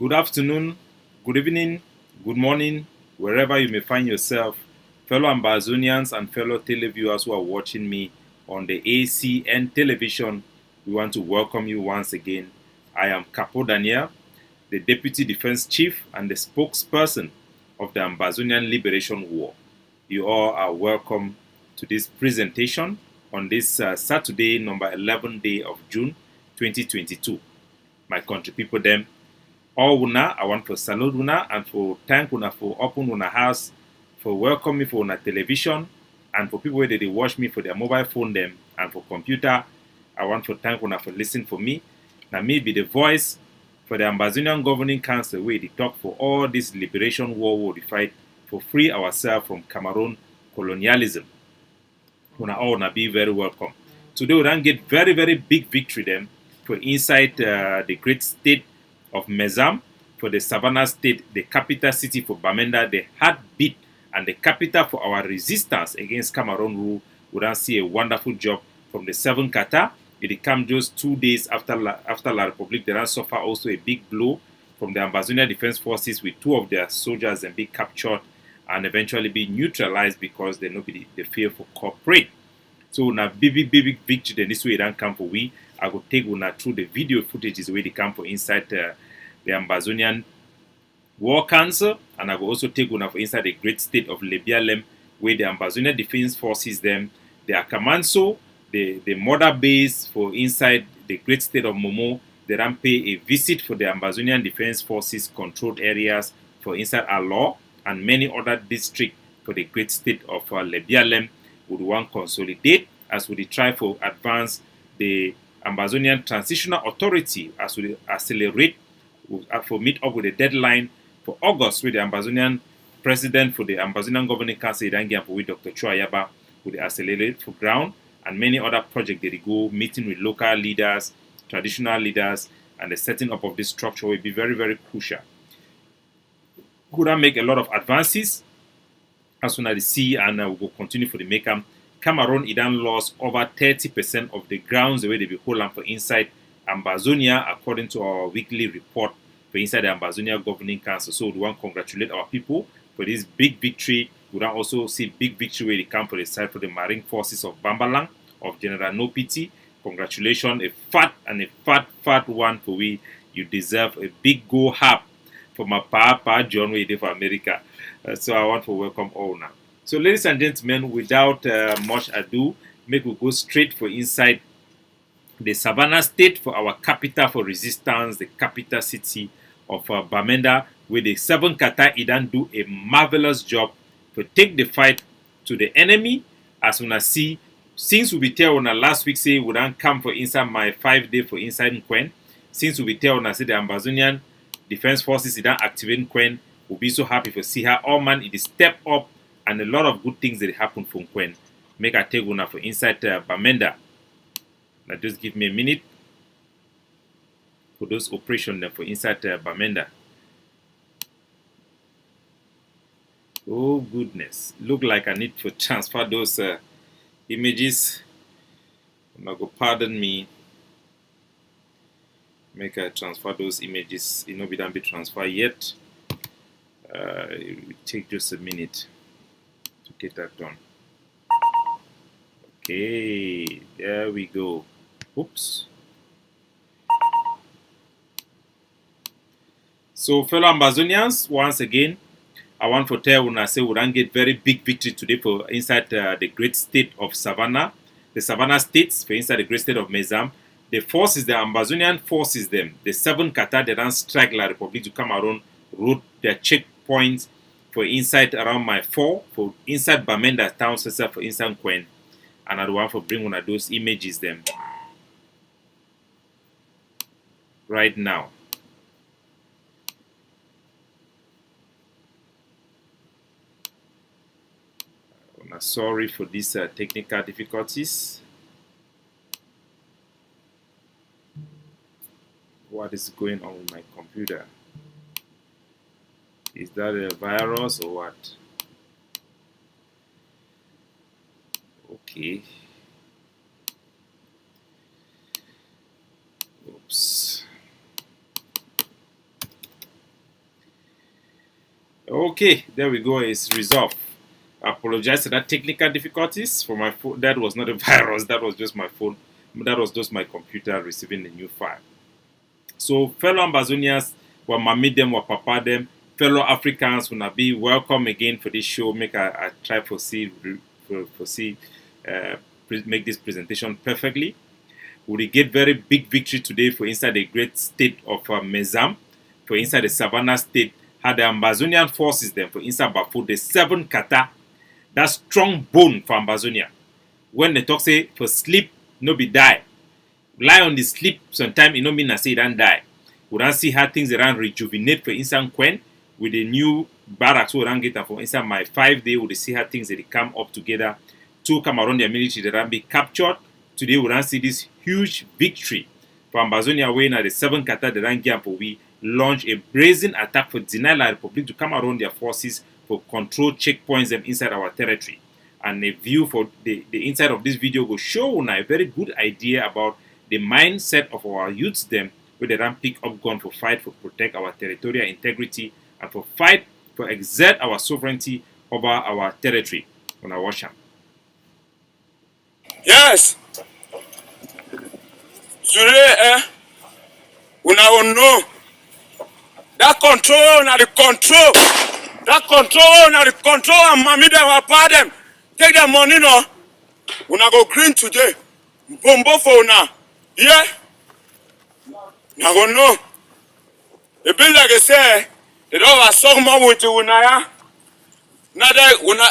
Good afternoon, good evening, good morning, wherever you may find yourself, fellow Ambazonians and fellow televiewers who are watching me on the ACN television. We want to welcome you once again. I am Capo Daniel, the Deputy Defense Chief and the spokesperson of the Ambazonian Liberation War. You all are welcome to this presentation on this Saturday, number 11th day of June 2022. My country people, them, all una, I want to salute una and for thank una for open una house, for welcome me for una television, and for people where they watch me for their mobile phone them and for computer. I want to thank una for listening for me. Now me be the voice for the Ambazonian Governing Council where they talk for all this liberation war we fight for free ourselves from Cameroon colonialism. Una all na be very welcome. Today we don't get very big victory them for inside the great state of Mezam, for the Savannah state, the capital city for Bamenda, the heartbeat and the capital for our resistance against Cameroon rule. We don't see a wonderful job from the 7 KATTA. It came just 2 days after La Republique. They don't suffer also a big blow from the Ambazonia Defense Forces with 2 of their soldiers and be captured and eventually be neutralized because they nobody they fear for cooperate. So now big victory then this way don't come for we. I will take una through the video footages where they come for inside the Ambazonian War Council, and I will also take una for inside the great state of Liberated where the Ambazonian Defense Forces them, the Akamanso, the mother base for inside the great state of Momo. They don't pay a visit for the Ambazonian Defense Forces controlled areas for inside Alor and many other districts for the great state of Liberated. Would want consolidate as we try for advance the Ambazonian Transitional Authority as we accelerate for meet up with the deadline for August with the Ambazonian President for the Ambazonian Governing Council with Dr. Chuayaba with the accelerate for ground and many other projects that they go meeting with local leaders, traditional leaders, and the setting up of this structure will be very crucial. Could make a lot of advances as soon as they see, and we will continue for the makeup. Cameroon Idan lost over 30% of the grounds the way they be holding for inside Ambazonia, according to our weekly report for inside the Ambazonia Governing Council. So we want to congratulate our people for this big victory. We want also see big victory where they come for the side for the Marine Forces of Bambalang of General Nopiti. Congratulations, a fat one for we. You deserve a big go hap for my Papa John way for America. So I want to welcome all now. So ladies and gentlemen, without much ado, make we go straight for inside the Savannah state for our capital for resistance, the capital city of Bamenda, where the 7 KATTA Idan do a marvelous job to take the fight to the enemy. As we see, since we be tell on last week say we don't come for inside my 5-day for inside Nkwen, since we be tell on say the Ambazonian Defense Forces Idan activate Nkwen, we'll be so happy to see her. All man, it is step up and a lot of good things that happen from Nkwen. Make a take una for inside Bamenda. Now just give me a minute for those operations for inside Bamenda. Oh goodness, look like I need to transfer those images. Now go pardon me. Make I transfer those images. It no be done be transfer yet. It will take just a minute to get that done. Okay, there we go. Oops. So fellow Ambazonians, once again, I want to tell when I say we don't get very big victory today for inside the great state of Savannah, the Savannah states for inside the great state of Mezam. The forces, the Ambazonian forces, them, the 7 KATTA, they don't strike La Republique to Cameroon, route their checkpoints for inside around my 4, for inside Bamenda town, for inside Nkwen. Another one for bring one of those images them right now. Sorry for these technical difficulties. What is going on with my computer? Is that a virus or what? Okay. Oops. Okay, there we go. It's resolved. I apologize for that technical difficulties for my phone. That was not a virus. That was just my phone. That was just my computer receiving the new file. So, fellow Ambazonians, wa mami them, wa papa them, fellow Africans, wanna be welcome again for this show. Make I try to make this presentation perfectly. We get very big victory today for inside the great state of Mezam, for inside the Savannah state. Had the Ambazonian forces them for inside Bafo, the 7 KATTA, that strong bone for Ambazonia. When they talk say for sleep, no be die. Lie on the sleep, sometimes it no mean I say don't die. We don't see how things around rejuvenate for inside Nkwen with the new barracks we don't get for inside my 5 day. We see how things they come up together. 2 Cameroon their military that be captured. Today we don't see this huge victory for Ambazonia when at the 7 KATTA the Rangiampo we launch a brazen attack for deny La Republic to come around their forces for control checkpoints them inside our territory. And a view for the inside of this video will show a very good idea about the mindset of our youths them where they don't pick up gun for fight for protect our territorial integrity and for fight for exert our sovereignty over our territory. On our watch. Yes. Today, una will know that control, na the control. That control, na the control, and mommy them will pay them. Take their money now. Una go green today. Bombo for una. Yeah. Na go know. It be like I say, they don't have so much with you una. Now that una,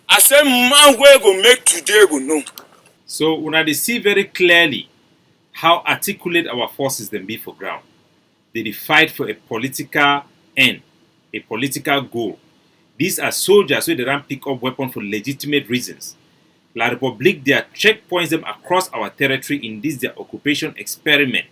I say man we go make today go know. So una they see very clearly how articulate our forces then be for ground. They fight for a political end, a political goal. These are soldiers who they don't pick up weapons for legitimate reasons. La Republique, they checkpoints them across our territory in this their occupation experiment.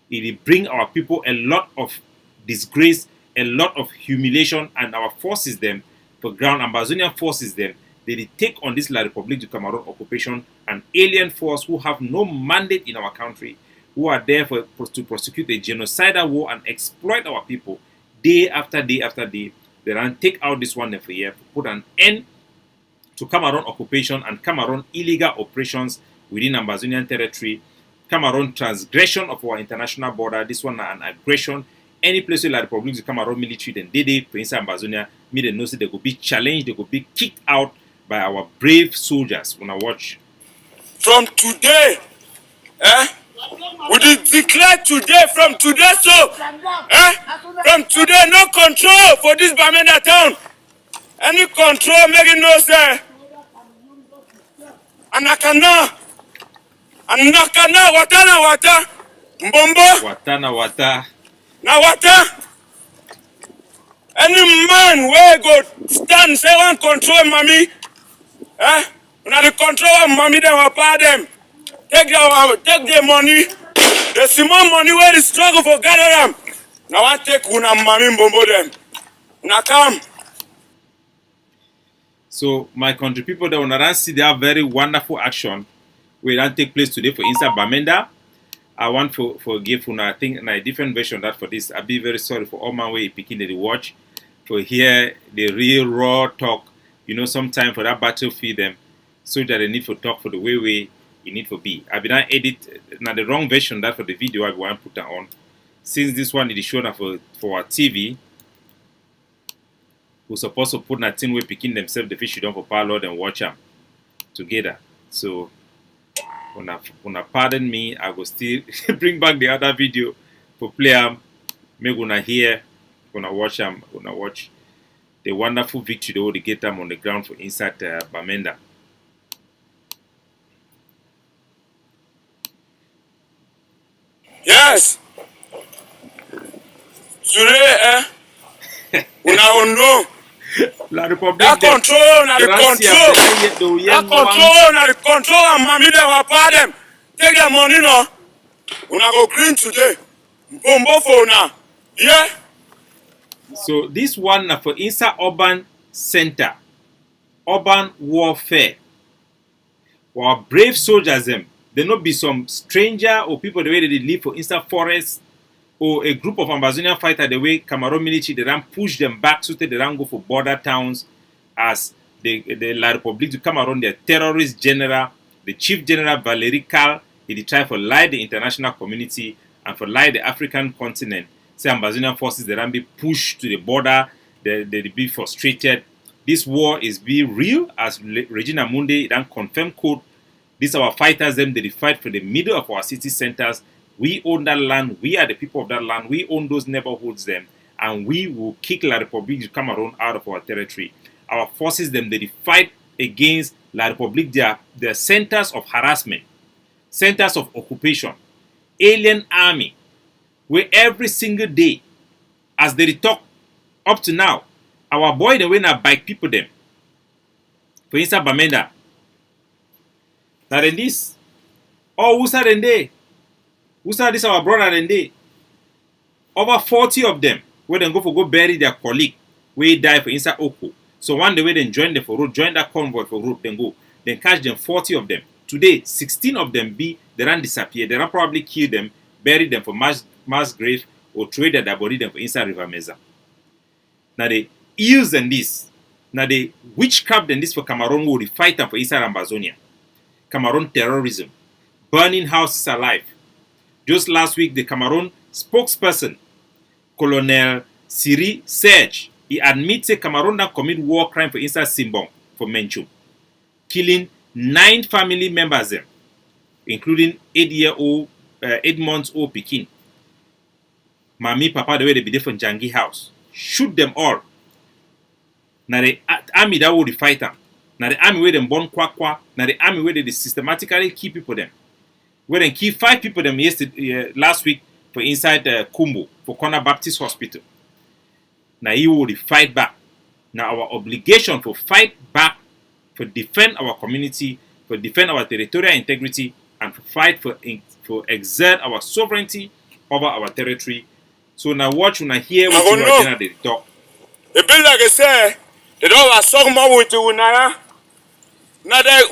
It bring our people a lot of disgrace, a lot of humiliation, and our forces them for ground. Ambazonian forces them. They take on this La Republique du Cameroon occupation, an alien force who have no mandate in our country, who are there to prosecute a genocidal war and exploit our people day after day after day. They don't take out this one every year to put an end to Cameroon occupation and Cameroon illegal operations within Ambazonian territory, Cameroon transgression of our international border. This one an aggression. Any place where La Republique du Cameroon military then they for inside Ambazonia, me they know say they could be challenged, they could be kicked out by our brave soldiers. When I watch. From today, we declare today, from today, from today, no control for this Bamenda town. Any control, make it no say. Anakana, watana, wata, mbombo. Watana, wata. Na wata. Any man where go stand, say one control, mommy. Now the control of mommy, they will pay them. Take their money. The small money where they struggle for gather them. Now I take una mommy bombo them. Now come. So my country people that when I see their very wonderful action will that take place today for inside Bamenda. I want to forgive una. I think a different version that for this. I'll be very sorry for all my way picking the watch for hear the real raw talk. You know, sometime for that battlefield them so that they need to talk for the way it need to be. I've been edit now the wrong version that for the video I want to put that on. Since this one is shown for our TV, we're supposed to put that thing where picking themselves the fish down for power and watch them together. So when pardon me, I will still bring back the other video for play them. Make gonna hear, gonna watch them, gonna watch the wonderful victory they will get them on the ground for inside Bamenda. Yes. Today, una will know. La Republique that control, na the control. That control, na the control, and mommy they will pay them. Take their money now. Una go green today. Bombo for una. Yeah. So this one for inside urban center, urban warfare. Our brave soldiers them, they not be some stranger or people the way they live for inside forest or a group of Ambazonian fighters, the way Cameroon military, they don't push them back so they don't go for border towns as the La République du Cameroon, the terrorist general, the chief general Valéry Cal, he tried to lie the international community and for lie the African continent. Say Ambazonian forces, they don't be pushed to the border, they be frustrated. This war is being real, as Regina Mundi then confirmed quote, these our fighters, them they fight for the middle of our city centers. We own that land, we are the people of that land, we own those neighborhoods them, and we will kick La République du Cameroon out of our territory. Our forces them they fight against La République, their centers of harassment, centers of occupation, alien army, where every single day, as they talk up to now, our boy the way na bike people them. For instance, Bamenda. Now then this, oh who's then they? Who's this our brother then they? Over 40 of them, where they go bury their colleague, where die for inside Oko. So one day they join them for road, join that convoy for road, then go. Then catch them 40 of them. Today, 16 of them they don't disappear. They don't probably kill them, bury them for mass grave, or trade their body them for inside River Meza. Now the ills and this, now the witchcraft and this for Cameroon will fight them for inside Ambazonia. Cameroon terrorism, burning houses alive. Just last week, the Cameroon spokesperson, Colonel Siri Serge, he admits that Cameroon that commit war crime for inside Simbong for Menchum, killing 9 family members them, including 8 months old Pekin. Mami, Papa, the way they be there from Jangi house, shoot them all. Now the army that will fight them. Now the army where them born kwakwa. Now the army where they systematically keep people them. Where they keep 5 people them yesterday, last week for inside Kumbo for Corner Baptist Hospital. Now you will fight back. Now our obligation for fight back, for defend our community, for defend our territorial integrity, and for fight for exert our sovereignty over our territory. So now watch when I hear what you are they talk. It be like I say, they don't have some more with you now. Now they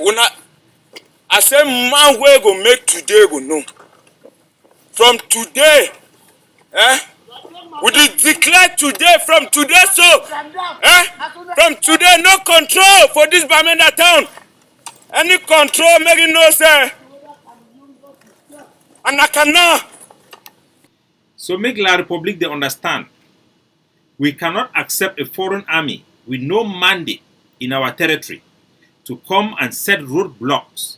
I say man we go make today go know. From today, we declare today from today so from today no control for this Bamenda town. Any control make it no say. And I cannot. So make La République they understand. We cannot accept a foreign army with no mandate in our territory to come and set roadblocks,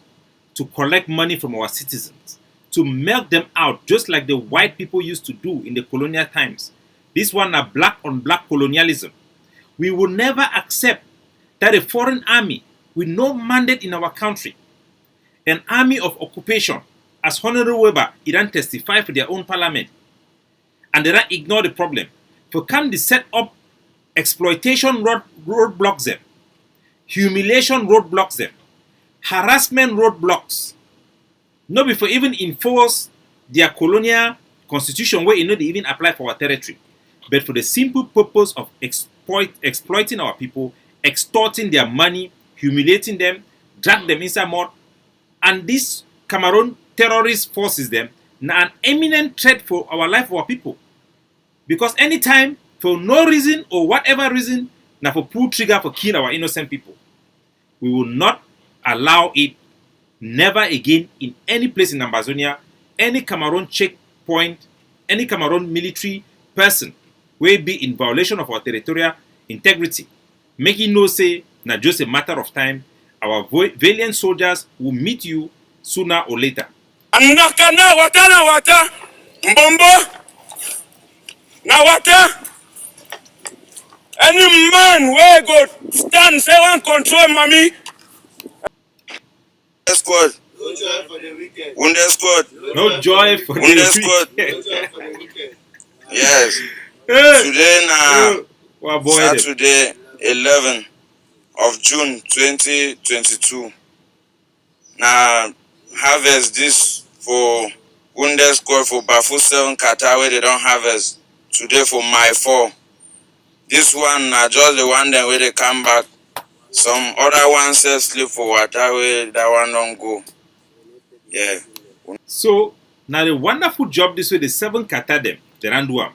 to collect money from our citizens, to milk them out just like the white people used to do in the colonial times. This one is black on black colonialism. We will never accept that a foreign army with no mandate in our country, an army of occupation, as Honorable Weber, it don't testify for their own parliament, and they don't ignore the problem. For can they set up exploitation roadblocks them, humiliation roadblocks them, harassment roadblocks, not before even enforce their colonial constitution where they even apply for our territory, but for the simple purpose of exploiting our people, extorting their money, humiliating them, drag them inside mud, and these Cameroon terrorist forces them now an eminent threat for our life of our people. Because anytime, for no reason or whatever reason, now for pull trigger for kill our innocent people, we will not allow it. Never again in any place in Ambazonia, any Cameroon checkpoint, any Cameroon military person will be in violation of our territorial integrity. Making no say, not just a matter of time, our valiant soldiers will meet you sooner or later. Anakana wata, mbombo, na wata. Any man where go stand say one control mommy. Squad. No joy for the weekend. Squad. No joy for the weekend. Yes. Today now, Saturday 11 of June 2022. Now harvest this for Wounded Squad for Bafu 7 KATTA where they don't harvest. Today for my 4. This one just the one then where they come back. Some other ones say sleep for water where that one don't go. Yeah. So now the wonderful job this way the 7 KATTA them They don't do them.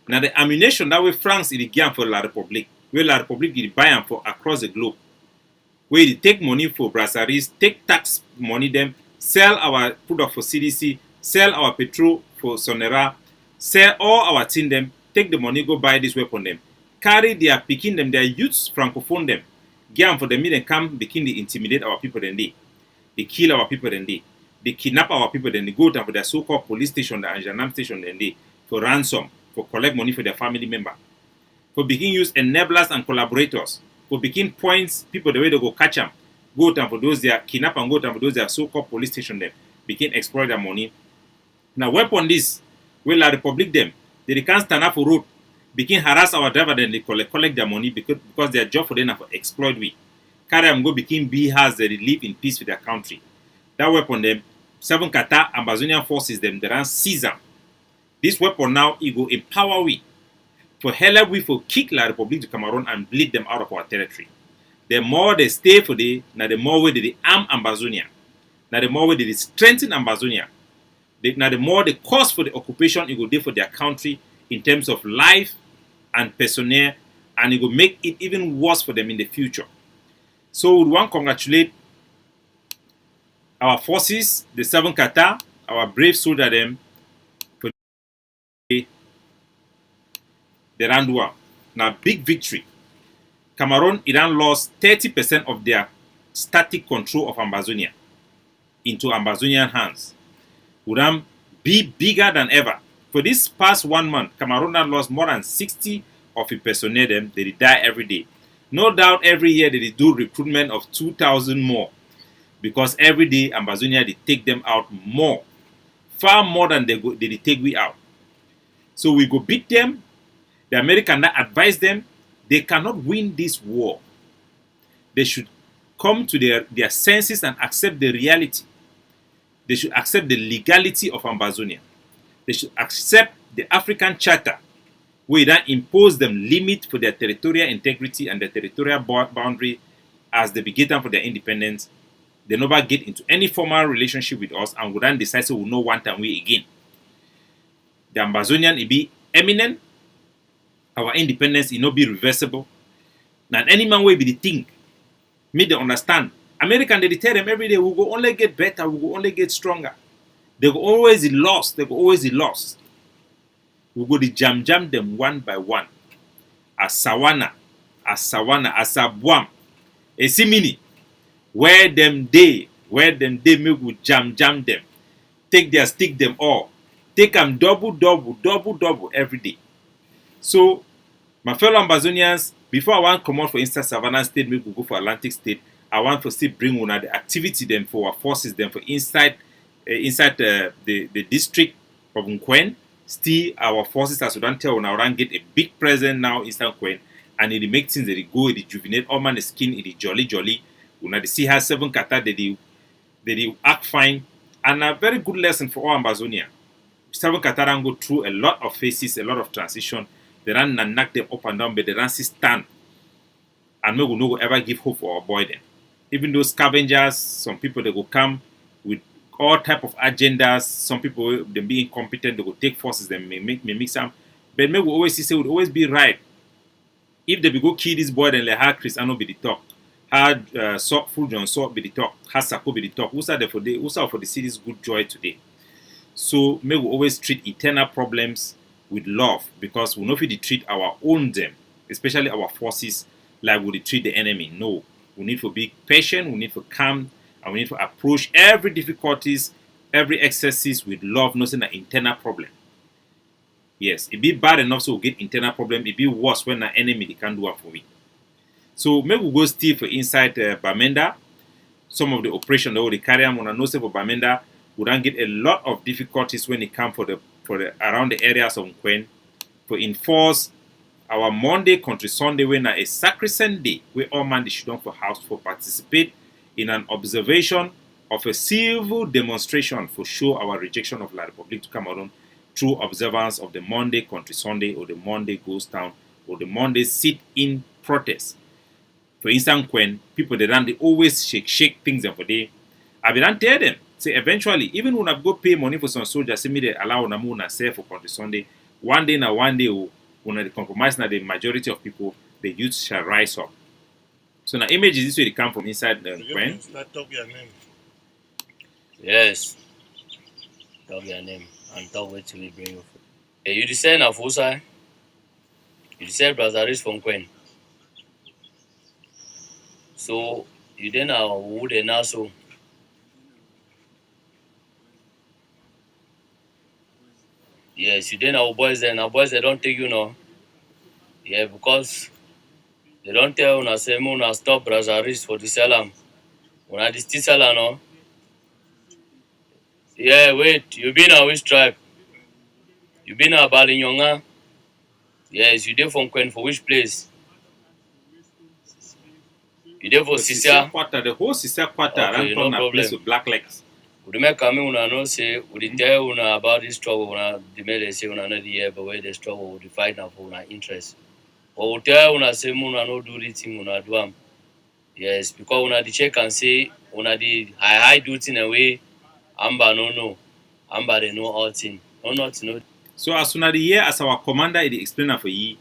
Now the ammunition that way France is given for La République, where La République is buying for across the globe. Where they take money for brasseries, take tax money them, sell our product for CDC, sell our petrol for Sonera, sell all our thing them, take the money, go buy this weapon them. Carry their picking them, their youths, francophone them. Get them for them, then come begin to intimidate our people then they kill our people then they kidnap our people then they go down for their so-called police station, the Anjanam station then they for ransom, for collect money for their family member. For begin use enablers and collaborators. For begin points people the way they go catch them. Go down for those they are kidnap and go down for those they are so-called police station them. Begin exploit their money. Now weapon this, will La Republic them. They can't stand up for road. Begin harass our driver then they collect their money because their job for them are for exploit we. Carry them go begin be has they live in peace with their country. That weapon them, 7 KATTA Ambazonian forces them, they run seize them. This weapon now it go empower we. For hell we for kick La Republic to Cameroon and bleed them out of our territory. The more they stay for the, now the more way they arm Ambazonia. Now the more way they strengthen Ambazonia. Now the more the cost for the occupation it will do for their country in terms of life and personnel, and it will make it even worse for them in the future. So we want to congratulate our forces, the 7 KATTA, our brave soldier them, for the Randua. Now big victory. Cameroon, Iran lost 30% of their static control of Ambazonia into Ambazonian hands. Would be bigger than ever. For this past 1 month, Cameroon had lost more than 60 of its personnel them. They die every day. No doubt every year they do recruitment of 2,000 more. Because every day Ambazonia they take them out more. Far more than they take we out. So we go beat them. The Americans advise them they cannot win this war. They should come to their senses and accept the reality. They should accept the legality of Ambazonia. They should accept the African Charter, where that impose them limit for their territorial integrity and their territorial boundary as they begin for their independence. They never get into any formal relationship with us and would then decide so we know one time we again. The Ambazonian will be eminent. Our independence will not be reversible. Now any man will be the thing. Me they understand. American they tell them every day we will only get better, we will only get stronger. They will always be lost, they will always be lost. We go to jam them one by one. As Sawana, as Sabuam, a simini. Where them they make we jam them. Take their stick them all. Take them double every day. So, my fellow Ambazonians, before I want to come out for instance Savannah State, maybe we go for Atlantic State, I want to still bring one of the activity them for our forces them for inside the district of Nkwen. Still, our forces as we don't tell now get a big presence now inside Nkwen, and it make things that they go, it rejuvenate all man the skin, it jolly. Una see how 7 KATTA they act fine, and a very good lesson for all Ambazonia. 7 KATTA go through a lot of phases, a lot of transition. They run and knock them up and down, but they run still stand. And we will not ever give hope for our boy them. Even those scavengers, some people they will come with all type of agendas. Some people they be incompetent, they will take forces, they may mix them. But me will always say would always be right. If they be go kill this boy, then let her Chris and not be the talk. Had full John Salt be the talk, has Sako be the talk. Who's there for the city's good joy today? So may we always treat eternal problems with love, because we know if we treat our own them, especially our forces, like we treat the enemy. No, we need to be patient, we need to calm, and we need to approach every difficulties, every excesses with love, not saying an internal problem. Yes, it be bad enough so we get internal problem. It be worse when an enemy they can't do it for we. So maybe we go still for inside Bamenda. Some of the operation that we carry on know say for Bamenda, we don't get a lot of difficulties when it comes for the around the areas of Nkwen. For enforce our Monday country Sunday when a sacrosanct day where all man should don't for house for participate in an observation of a civil demonstration for show our rejection of La Republic to Cameroon through observance of the Monday country Sunday or the Monday ghost town or the Monday sit-in protest. For instance, when people they always shake things every day. I will tell them, say eventually, even when I go pay money for some soldiers, say me they allow Namuna say for country Sunday, One day, when they compromise, now the majority of people, the youth shall rise up. So now images this way they come from inside the Nkwen. Talk your name. Yes. Talk your name and talk what we bring you. Hey, you descend of Usa. You descend Brazaris from Nkwen. So you then are wood and also. Yes, you then our boys then. Our boys they don't take you now. Yeah, because they don't tell una say una stop Brazaris for the salam. Una this salam no. Yeah, wait, you been a which tribe? You been a Balinyonga? Yes, you there from Nkwen for which place? You there for Sisia? Quarter, the whole Sisia quarter, Okay, no a problem. place with black legs. Would make come una know say would tell una about this struggle una the may say una not the year but where the struggle would fight now for una interest. But would tell una say una no do this thing una do am. Yes, because una the check and say una the high do thing away. Amba no. Amba they know all thing. No nothing no. So as soon as the year as our commander it explain for ye,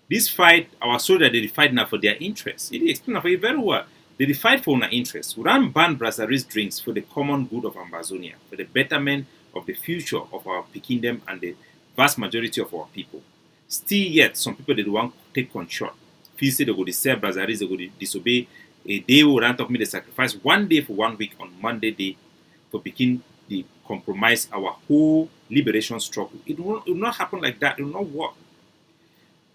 this fight our soldier they fight now for their interest. It explain for you very well. They fight for our interest. We don't ban Brazzaville drinks for the common good of Ambazonia, for the betterment of the future of our kingdom and the vast majority of our people. Still yet, some people they want to take control. Feel say they go to sell Brazzaville, they go to disobey. A day will run talk me they sacrifice one day for 1 week on Monday day for begin the compromise our whole liberation struggle. It will not happen like that. It will not work.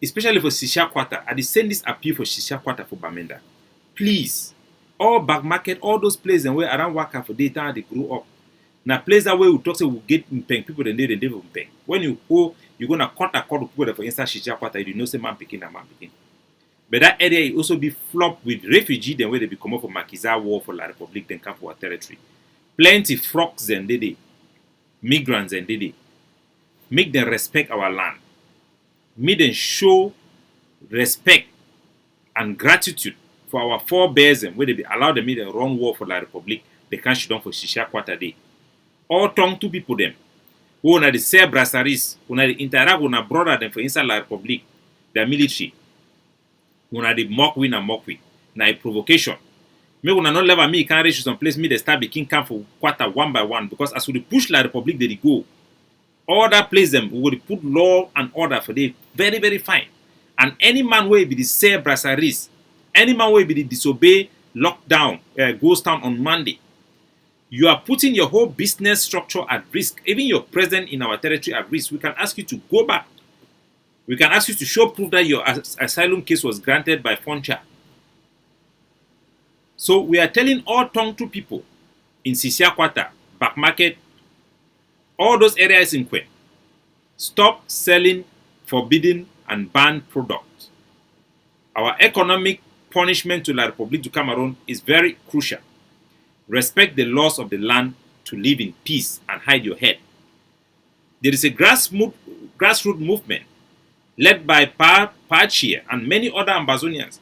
Especially for Sisia Quarter. I send this appeal for Sisia Quarter for Bamenda. Please, all back market, all those places and where around Waka for data they grew up. Now place that way we talk say we get Mpeng people then they will Mpeng. When you go, you're gonna cut a cord people that for instance Sisia Quarter, you know say man picking and man picking. But that area will also be flopped with refugees then where they become up for Makiza war for La Republic then come for our territory. Plenty frogs and they migrants and they make them respect our land. Make them show respect and gratitude for our forebears and where they be allow them to run war for La Republic, they can't shoot down for Sisia Quarter day. All tongue to people them. Who na the sell brassaries, who na the interact with na brother them for inside La Republic, their military. Who na the mock win and mock win. Na a provocation. Me una not level me can't reach some place me they start making camp for quarter one by one because as we push La Republic they go. All that place them we will put law and order for them very very fine. And any man will be the sell brassaries. Any man will be the disobey lockdown goes down on Monday. You are putting your whole business structure at risk. Even your presence in our territory at risk. We can ask you to go back. We can ask you to show proof that your asylum case was granted by Foncha. So we are telling all Tongtu people in Sisia Quarter, Back Market, all those areas in Nkwen, stop selling forbidden and banned products. Our economic punishment to La Republique du Cameroon is very crucial. Respect the laws of the land to live in peace and hide your head. There is a grassroots movement led by Pachia and many other Ambazonians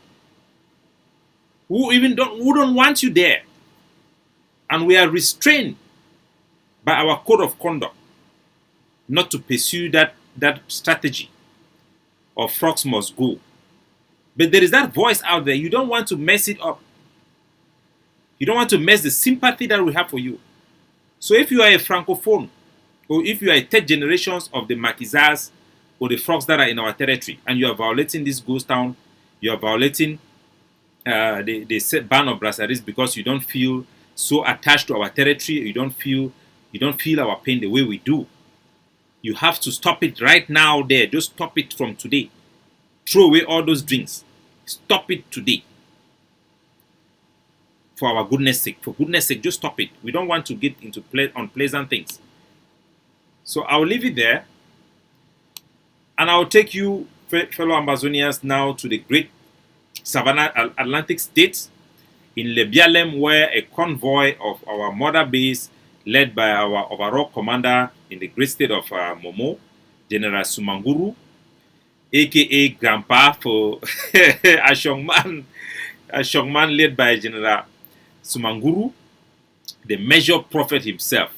who don't want you there. And we are restrained by our code of conduct not to pursue that strategy of frogs must go. But there is that voice out there. You don't want to mess it up. You don't want to mess the sympathy that we have for you. So if you are a francophone, or if you are a third generations of the Makizas or the frogs that are in our territory, and you are violating this ghost town, you are violating the ban of brasseries because you don't feel so attached to our territory, you don't feel our pain the way we do. You have to stop it right now there. Just stop it from today. Throw away all those drinks. Stop it today. For our goodness sake. For goodness sake, just stop it. We don't want to get into unpleasant things. So I'll leave it there. And I'll take you, fellow Ambazonians, now to the great Savannah Atlantic states in Lebialem, where a convoy of our mother base led by our overall commander in the great state of Momo, General Sumanguru, aka Grandpa for a young man led by General Sumanguru, the measured prophet himself.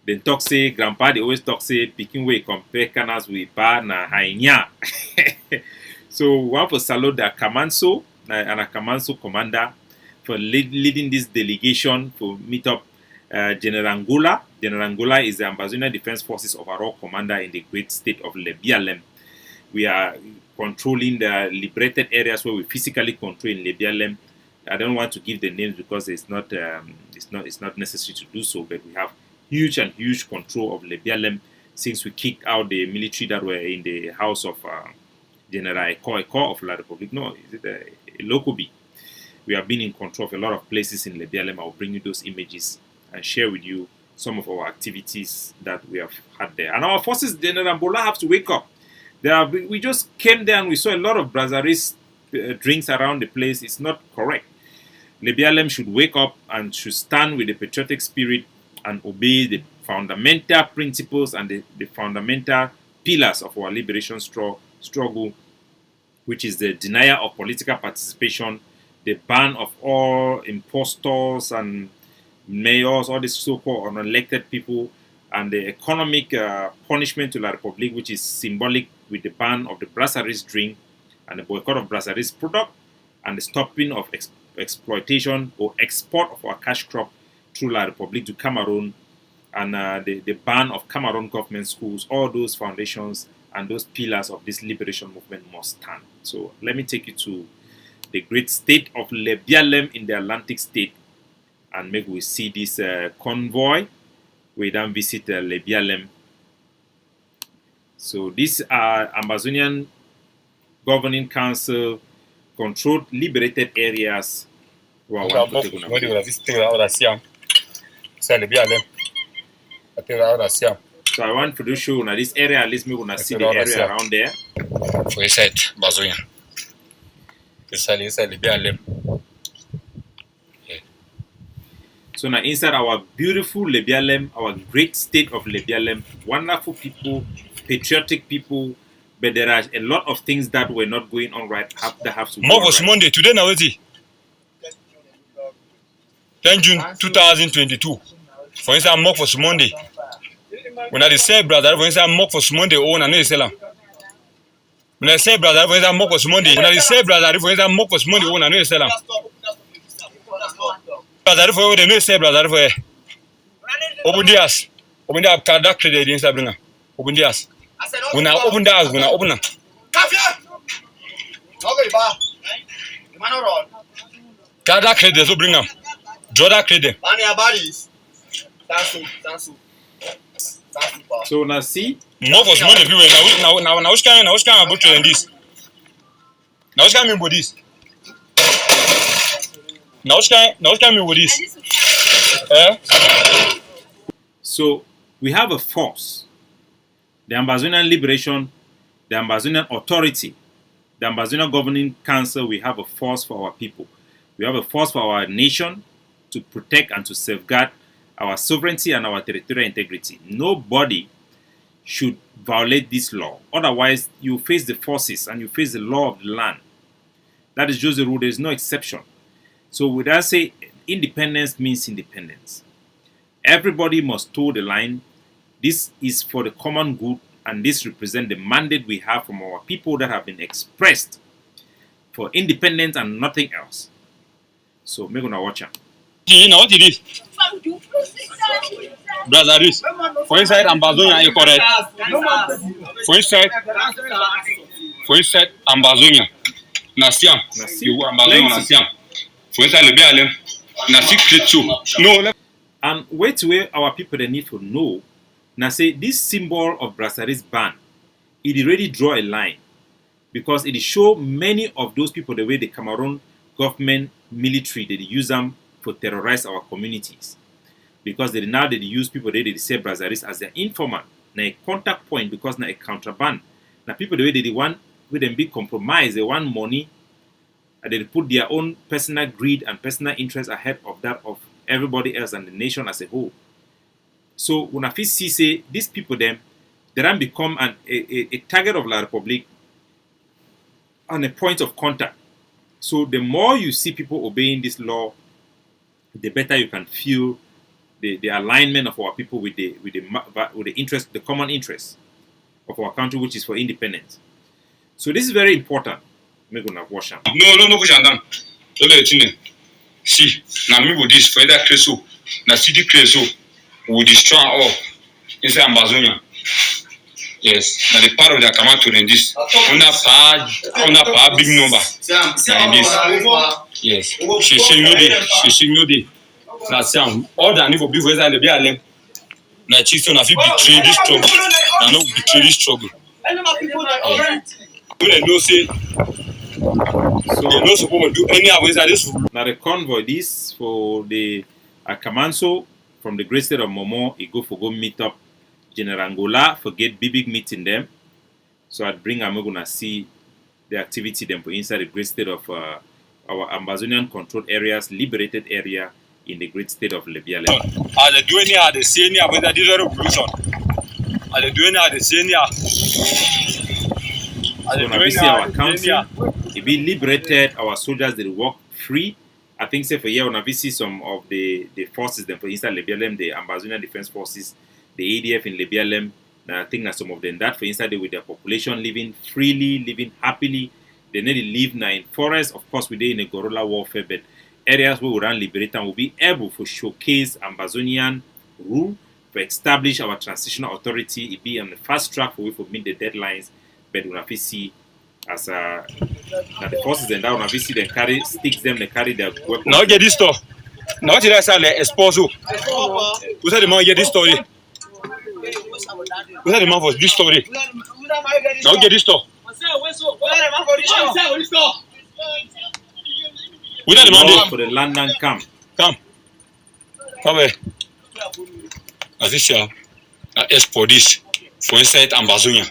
They talk say grandpa they always talk say picking way compare canas with pa na hainya. So we want to salute the Kamanso and a Kamanso commander for leading this delegation to meet up General Angola. General Angola is the Ambazonia Defense Forces overall commander in the great state of Lebialem. We are controlling the liberated areas where we physically control in Lebialem. I don't want to give the names because it's not necessary to do so, but we have huge control of Lebialem since we kicked out the military that were in the house of General Eko of La Republique. No, is it Lokobi? We have been in control of a lot of places in Lebialem. I will bring you those images and share with you some of our activities that we have had there. And our forces, General Bola, have to wake up. We just came there and we saw a lot of Brazzaville drinks around the place. It's not correct. Lebialem should wake up and should stand with the patriotic spirit and obey the fundamental principles and the fundamental pillars of our liberation struggle, which is the denial of political participation, the ban of all impostors and mayors, all these so-called unelected people, and the economic punishment to La Republique, which is symbolic with the ban of the Brazzaville drink and the boycott of Brazzaville product, and the stopping of exploitation or export of our cash crop through La Republique to Cameroon, and the ban of Cameroon government schools. All those foundations and those pillars of this liberation movement must stand. So let me take you to the great state of Lebialem in the Atlantic state, and maybe we see this convoy. We then visit Lebialem. So these are Ambazonian Governing Council controlled liberated areas. Wow, So I want to do show now this area, at least we gonna see the area around there. we said Ambazonia. So now inside our beautiful Lebialem, our great state of Lebialem, wonderful people, patriotic people, but there are a lot of things that were not going on right that have to go More was right. Monday, today now is 10 June 2022. For instance, mock for Monday. When I say brother, for instance, mock for Monday, oh, I know you sell. When I say brother, for instance, mock for Monday. When I say brother, for instance, mock for Monday, oh, I know you sell. Brother, for the new say brother, for open the ass. Open the KATTA credit in Sabrina. Open the ass. When I open the ass, when I open them. KATTA credit, so bring them. Jordan credit. So now see, More for Monday people. Now, which kind of book in this? Now, which kind of this? Now, which kind of this? so we have a force, the Ambazonian Liberation, the Ambazonian Authority, the Ambazonian Governing Council. We have a force for our people. We have a force for our nation to protect and to safeguard our sovereignty and our territorial integrity. Nobody should violate this law. Otherwise, you face the forces and you face the law of the land. That is just the rule. There is no exception. So with that say, independence means independence. Everybody must toe the line. This is for the common good, and this represents the mandate we have from our people that have been expressed for independence and nothing else. So, we're gonna watch out. You know what it is? Brother, this. For inside Ambazonia, you correct. For inside Ambazonia, Nasiam. You Ambazonia, Nasiam. For inside Lebialem, Nasi Kretu. No. And wait where our people they need to know. Now say this symbol of Brazzaville's ban, it already draw a line, because it show many of those people the way the Cameroon government military they use them for terrorize our communities, because they use people they say Brazzaville as their informant, na a contact point, because na a contraband. Now people the way they want with them be compromised, they want money, and they put their own personal greed and personal interest ahead of that of everybody else and the nation as a whole. So when I see say these people they then become a target of La Republique and a point of contact. So the more you see people obeying this law, the better you can feel the alignment of our people with the interest, the common interest of our country, which is for independence. So this is very important. Make una wash am. No, push am down. So let it see. Now me with this for that creso. Na city creso will destroy all inside Ambazonia. Yes, now the part of the Cameroon in this. On a power big number. Now in this. Yes. She no dey. Now Sam, all that need for big weather the be alem. Now Chiso na fit betray this struggle. Na no betray this struggle. When know say so they no supposed to do any of this. Now the convoy this for the Akamanso from the great state of Momo, he go meet up General Angola for get big meeting them. So I'd bring I'm gonna see the activity them for inside the great state of our Ambazonian controlled areas, liberated area in the great state of Libya. Are they doing it? Are they saying it? Whether this revolution? Are they doing it? Are they saying it? So now we see our country, it be liberated, our soldiers they walk free. I think say for here when we see some of the forces them for inside Libya, the Ambazonian Defense Forces, the ADF in Libya, I think that some of them that for inside with their population living freely, living happily. They need to live now in forests, of course, we're in a guerrilla warfare, but areas where we run liberate and will be able to showcase Ambazonian rule, to establish our transitional authority, it be on the fast track for we to meet the deadlines, but we have to see as the forces and that we have to see them carry sticks them, they carry their weapons. Now get this stuff. Now did I say like esposo? Who said the man get this story? Who said the man for this story? Now get this stuff. We don't demand for the London camp. Come here. As this export this for inside Ambazonia.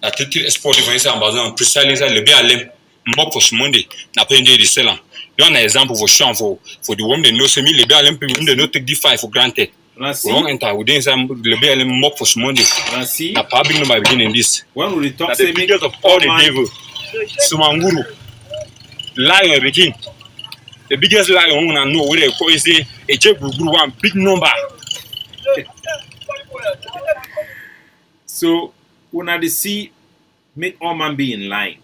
I take export for inside Ambazonia precisely inside the BLM. More for Monday. Na pay the seller. You want an example for sure for the woman they know say me the BLM people they don't take the fight for granted. We don't enter within the BLM mock for Monday. Na public number beginning this. When we talk the biggest of all the devil, Sumanguru, lion begin. The biggest lion I know where they call is a Jebuguru one big number. So when I see make all man be in line.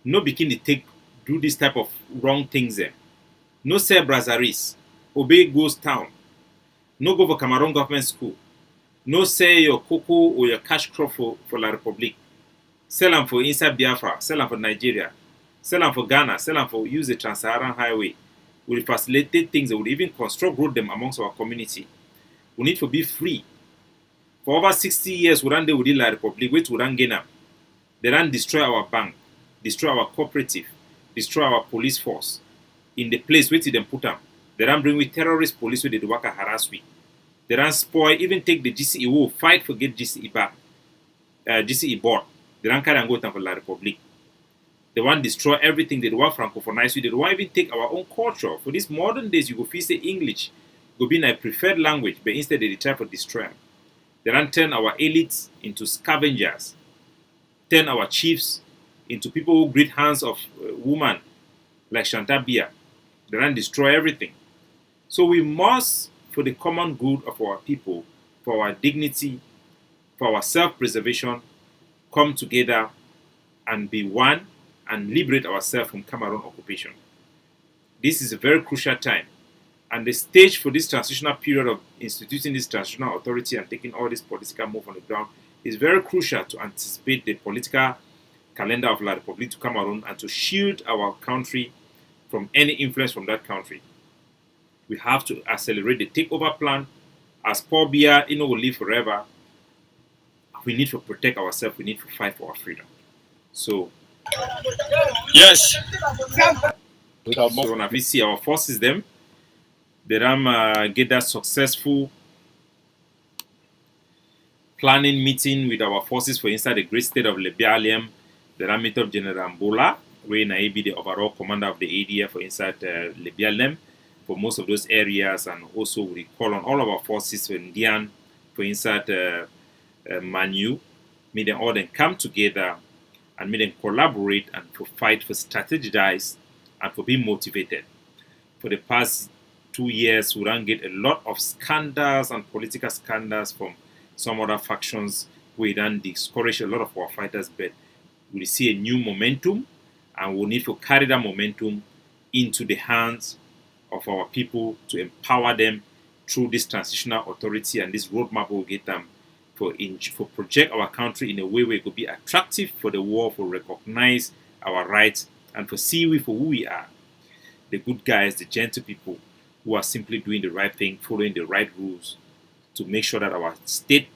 No begin to do this type of wrong things there. No sell brazaris. Obey ghost town. No go for Cameroon government school. No sell your cocoa or your cash crop for La Republique. Sell them for inside Biafra. Sell them for Nigeria. Sell them for Ghana. Sell them for use the Trans-Saharan Highway. We will facilitate things that would even construct road them amongst our community. We need to be free. For over 60 years, we ran there within La Republique. Wait, we ran Ghana. They ran destroy our bank, destroy our cooperative, destroy our police force. In the place where them put them. They ran bring with terrorist police where they work harass we. They ran spoil, even take the GCE war, fight for get GCE back, GCE board. They ran carry and go for La Republique. They want destroy everything. They want francophonize. They don't want even take our own culture. For these modern days, you go feel say English go be a preferred language, but instead they try to destroy them. They ran turn our elites into scavengers, turn our chiefs into people who greet hands of women like Chantabia. They ran destroy everything. So we must, for the common good of our people, for our dignity, for our self-preservation, come together and be one and liberate ourselves from Cameroon occupation. This is a very crucial time. And the stage for this transitional period of instituting this transitional authority and taking all this political move on the ground is very crucial to anticipate the political calendar of La Republique to Cameroon and to shield our country from any influence from that country. We have to accelerate the takeover plan. As Paul Biya, will live forever. We need to protect ourselves. We need to fight for our freedom. So, yes. So when we see our forces, them, they get that successful planning meeting with our forces for inside the great state of Libya. They meet up General Angola, where I be the overall commander of the ADF for inside Libya for most of those areas, and also we call on all of our forces for Indian for inside Manu. May them all then come together and may them collaborate and for fight, for strategize, and for being motivated. For the past 2 years, we don't get a lot of scandals and political scandals from some other factions. We don't discourage a lot of our fighters, but we see a new momentum, and we need to carry that momentum into the hands of our people to empower them through this transitional authority, and this roadmap will get them for project our country in a way where it could be attractive for the world, for recognize our rights, and for see we for who we are, the good guys, the gentle people who are simply doing the right thing, following the right rules to make sure that our state,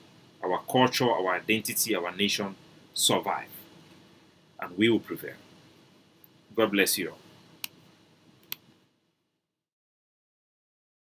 our culture, our identity, our nation survive, and we will prevail. God bless you all.